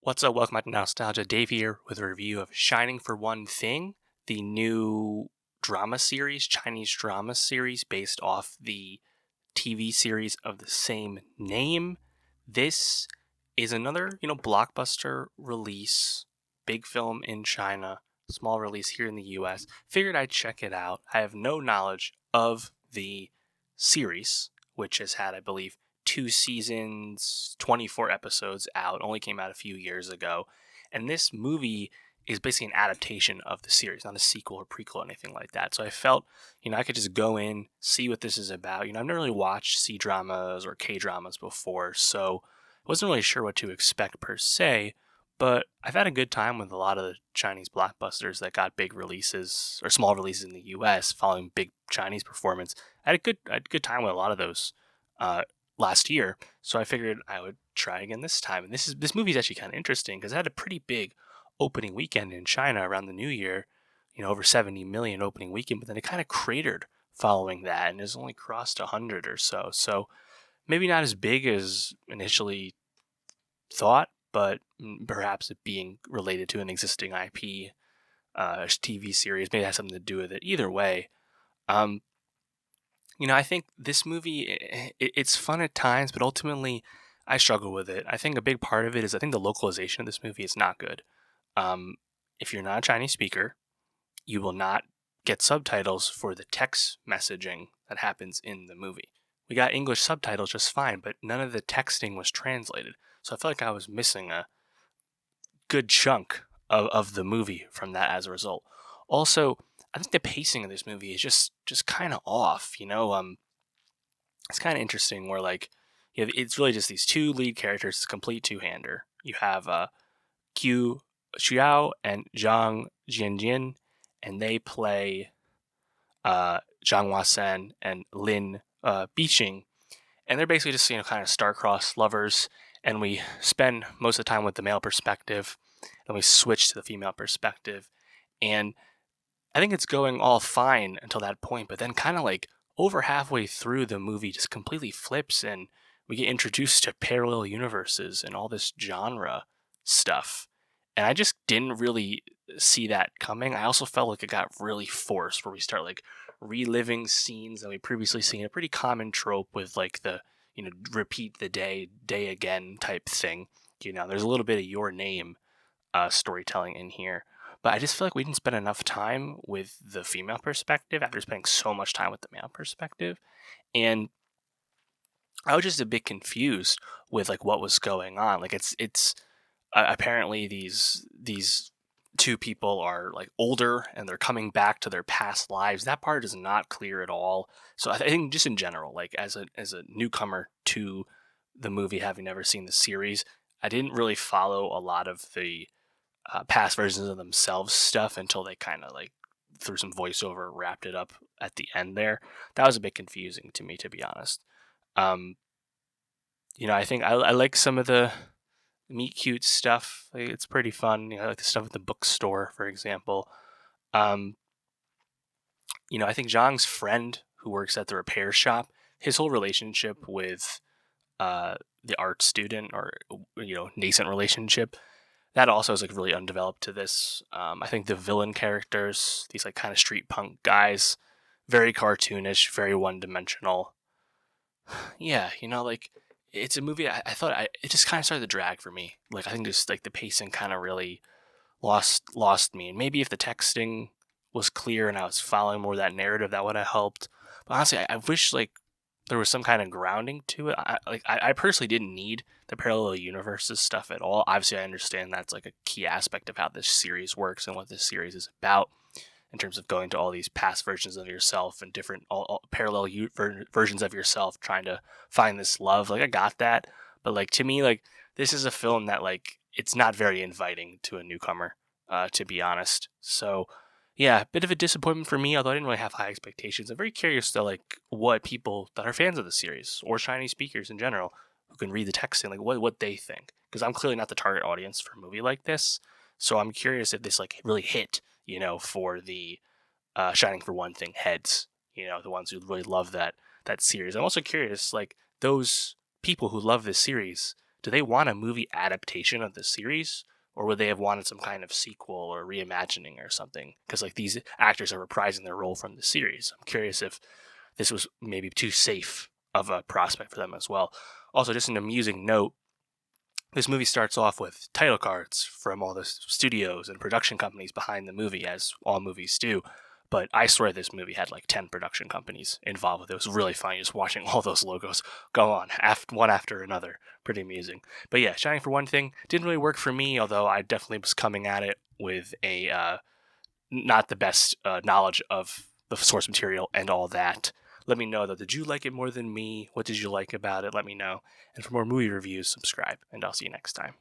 What's up? Welcome back to Nowstalgia. Dave here with a review of Shining for One Thing, the new drama series, Chinese drama series based off the TV series of the same name. This is another, blockbuster release, big film in China, small release here in the US. Figured I'd check it out. I have no knowledge of the series, which has had, I believe, 2 seasons, 24 episodes out, only came out a few years ago. And this movie is basically an adaptation of the series, not a sequel or prequel or anything like that. So I felt, I could just go in, see what this is about. I've never really watched C-dramas or K-dramas before, so I wasn't really sure what to expect per se, but I've had a good time with a lot of the Chinese blockbusters that got big releases or small releases in the US following big Chinese performance. I had a good time with a lot of those last year, so I figured I would try again this time. And this movie is actually kind of interesting because it had a pretty big opening weekend in China around the New Year, over 70 million opening weekend, but then it kind of cratered following that and has only crossed 100 or so. So maybe not as big as initially thought, but perhaps it being related to an existing IP TV series, maybe it has something to do with it. Either way, I think this movie, it's fun at times, but ultimately I struggle with it. I think a big part of it is I think the localization of this movie is not good. If you're not a Chinese speaker, you will not get subtitles for the text messaging that happens in the movie. We got English subtitles just fine, but none of the texting was translated. So I felt like I was missing a good chunk of the movie from that as a result. Also, I think the pacing of this movie is just kind of off. It's kind of interesting where it's really just these two lead characters, it's a complete two-hander. You have Chuxiao and Zhang Jianing, and they play Zhang Wasen and Lin Biqing, and they're basically just kind of star-crossed lovers. And we spend most of the time with the male perspective, and we switch to the female perspective, and I think it's going all fine until that point, but then kind of over halfway through the movie just completely flips and we get introduced to parallel universes and all this genre stuff. And I just didn't really see that coming. I also felt like it got really forced where we start reliving scenes that we previously seen, a pretty common trope with the, repeat the day again type thing. There's a little bit of Your Name storytelling in here. But I just feel like we didn't spend enough time with the female perspective after spending so much time with the male perspective. And I was just a bit confused with what was going on. It's apparently these two people are older and they're coming back to their past lives. That part is not clear at all. So I think just in general, as a newcomer to the movie, having never seen the series, I didn't really follow a lot of the past versions of themselves stuff until they kind of through some voiceover wrapped it up at the end there. That was a bit confusing to me, to be honest. I think I like some of the meet cute stuff. It's pretty fun. I like the stuff at the bookstore, for example. I think Zhang's friend who works at the repair shop, his whole relationship with the art student, or nascent relationship, that also is really undeveloped to this. I think the villain characters, these kind of street punk guys, very cartoonish, very one-dimensional. Yeah, it's a movie. I thought it just kind of started to drag for me. I think just the pacing kind of really lost me. And maybe if the texting was clear and I was following more of that narrative, that would have helped. But honestly, I wish there was some kind of grounding to it. I personally didn't need the parallel universes stuff at all. Obviously, I understand that's a key aspect of how this series works and what this series is about in terms of going to all these past versions of yourself and different all parallel versions of yourself trying to find this love. I got that. But to me, this is a film that it's not very inviting to a newcomer, to be honest. So yeah, a bit of a disappointment for me, although I didn't really have high expectations. I'm very curious to what people that are fans of the series or Chinese speakers in general who can read the text and what they think. Because I'm clearly not the target audience for a movie like this. So I'm curious if this really hit, for the Shining for One Thing heads, the ones who really love that series. I'm also curious, those people who love this series, do they want a movie adaptation of the series? Or would they have wanted some kind of sequel or reimagining or something? Because like these actors are reprising their role from the series. I'm curious if this was maybe too safe of a prospect for them as well. Also, just an amusing note, this movie starts off with title cards from all the studios and production companies behind the movie, as all movies do. But I swear this movie had like 10 production companies involved with it. It was really funny just watching all those logos go on, one after another. Pretty amusing. But yeah, Shining, for one thing, didn't really work for me, although I definitely was coming at it with a not the best knowledge of the source material and all that. Let me know, though. Did you like it more than me? What did you like about it? Let me know. And for more movie reviews, subscribe, and I'll see you next time.